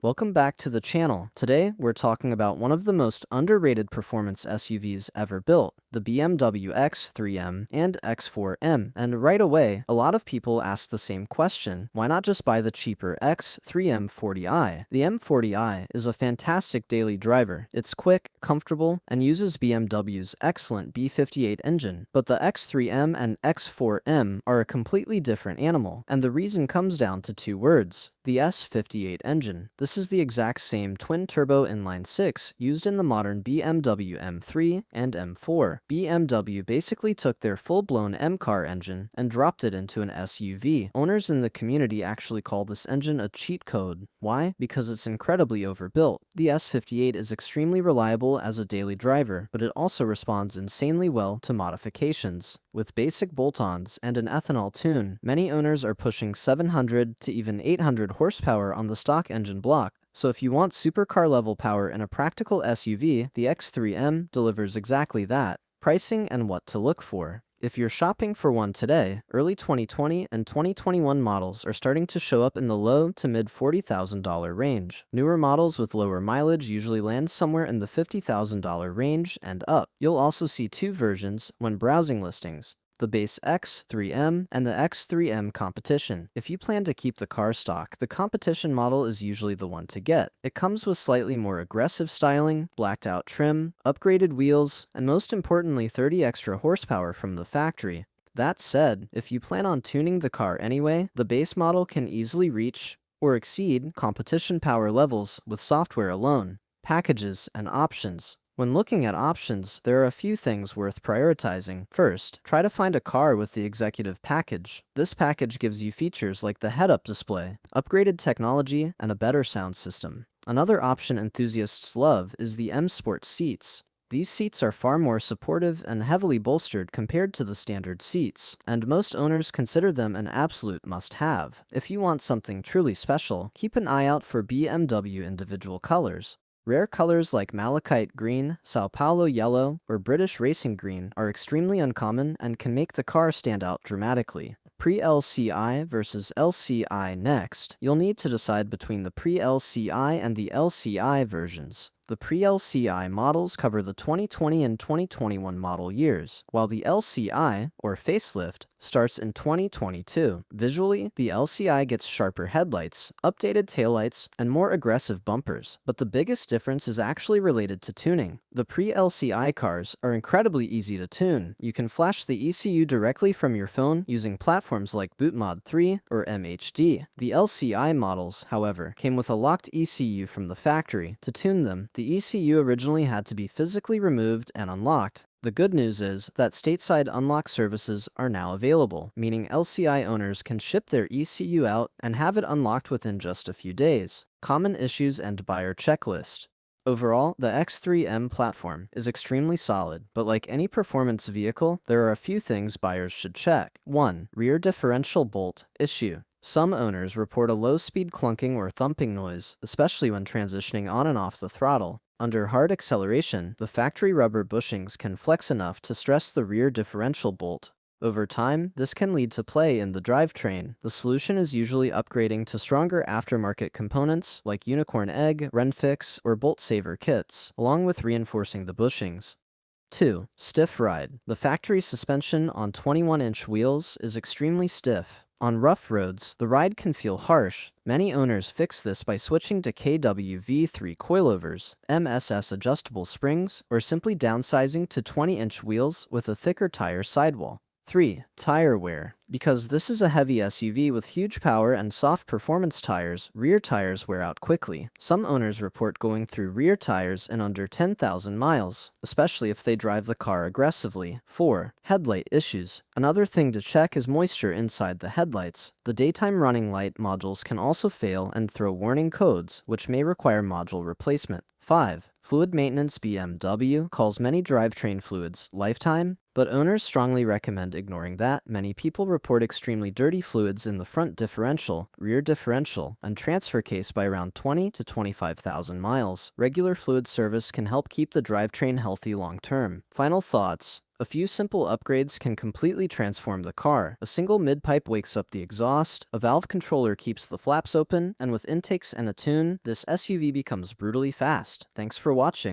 Welcome back to the channel. Today, we're talking about one of the most underrated performance SUVs ever built, the BMW X3M and X4M. And right away, a lot of people ask the same question: why not just buy the cheaper X3 M40i? The M40i is a fantastic daily driver. It's quick, comfortable, and uses BMW's excellent B58 engine. But the X3M and X4M are a completely different animal, and the reason comes down to two words: the S58 engine. This is the exact same twin-turbo inline-six used in the modern BMW M3 and M4. BMW basically took their full-blown M-car engine and dropped it into an SUV. Owners in the community actually call this engine a cheat code. Why? Because it's incredibly overbuilt. The S58 is extremely reliable as a daily driver, but it also responds insanely well to modifications. With basic bolt-ons and an ethanol tune, many owners are pushing 700 to even 800 horsepower on the stock engine block. So if you want supercar-level power in a practical SUV, the X3M delivers exactly that. Pricing and what to look for. If you're shopping for one today, early 2020 and 2021 models are starting to show up in the low to mid $40,000 range. Newer models with lower mileage usually land somewhere in the $50,000 range and up. You'll also see two versions when browsing listings: the base X3M and the X3M Competition. If you plan to keep the car stock, the Competition model is usually the one to get. It comes with slightly more aggressive styling, blacked out trim, upgraded wheels, and most importantly 30 extra horsepower from the factory. That said, if you plan on tuning the car anyway, the base model can easily reach or exceed competition power levels with software alone. Packages and options. When looking at options, there are a few things worth prioritizing. First, try to find a car with the executive package. This package gives you features like the head-up display, upgraded technology, and a better sound system. Another option enthusiasts love is the M Sport seats. These seats are far more supportive and heavily bolstered compared to the standard seats, and most owners consider them an absolute must-have. If you want something truly special, keep an eye out for BMW individual colors. Rare colors like malachite green, Sao Paulo yellow, or British racing green are extremely uncommon and can make the car stand out dramatically. Pre-LCI versus LCI next. You'll need to decide between the Pre-LCI and the LCI versions. The Pre-LCI models cover the 2020 and 2021 model years, while the LCI, or facelift, starts in 2022. Visually, the LCI gets sharper headlights, updated taillights, and more aggressive bumpers, but the biggest difference is actually related to tuning. The Pre-LCI cars are incredibly easy to tune. You can flash the ECU directly from your phone using platforms like BootMod 3 or MHD. The LCI models, however, came with a locked ECU from the factory. To tune them, the ECU originally had to be physically removed and unlocked. The good news is that stateside unlock services are now available, meaning LCI owners can ship their ECU out and have it unlocked within just a few days. Common issues and buyer checklist. Overall, the X3M platform is extremely solid, but like any performance vehicle, there are a few things buyers should check. 1. Rear differential bolt issue. Some owners report a low-speed clunking or thumping noise, especially when transitioning on and off the throttle. Under hard acceleration, the factory rubber bushings can flex enough to stress the rear differential bolt. Over time, this can lead to play in the drivetrain. The solution is usually upgrading to stronger aftermarket components like Unicorn Egg, Renfix, or Bolt Saver kits, along with reinforcing the bushings. 2. Stiff ride. The factory suspension on 21-inch wheels is extremely stiff. On rough roads, the ride can feel harsh. Many owners fix this by switching to KWV3 coilovers, MSS adjustable springs, or simply downsizing to 20-inch wheels with a thicker tire sidewall. 3. Tire wear. Because this is a heavy SUV with huge power and soft performance tires, rear tires wear out quickly. Some owners report going through rear tires in under 10,000 miles, especially if they drive the car aggressively. 4. Headlight issues. Another thing to check is moisture inside the headlights. The daytime running light modules can also fail and throw warning codes, which may require module replacement. 5. Fluid maintenance. BMW calls many drivetrain fluids lifetime But owners strongly recommend ignoring that. Many people report extremely dirty fluids in the front differential, rear differential, and transfer case by around 20 to 25,000 miles. Regular fluid service can help keep the drivetrain healthy long term. Final thoughts. A few simple upgrades can completely transform the car. A single mid-pipe wakes up the exhaust, a valve controller keeps the flaps open, and with intakes and a tune, this SUV becomes brutally fast. Thanks for watching.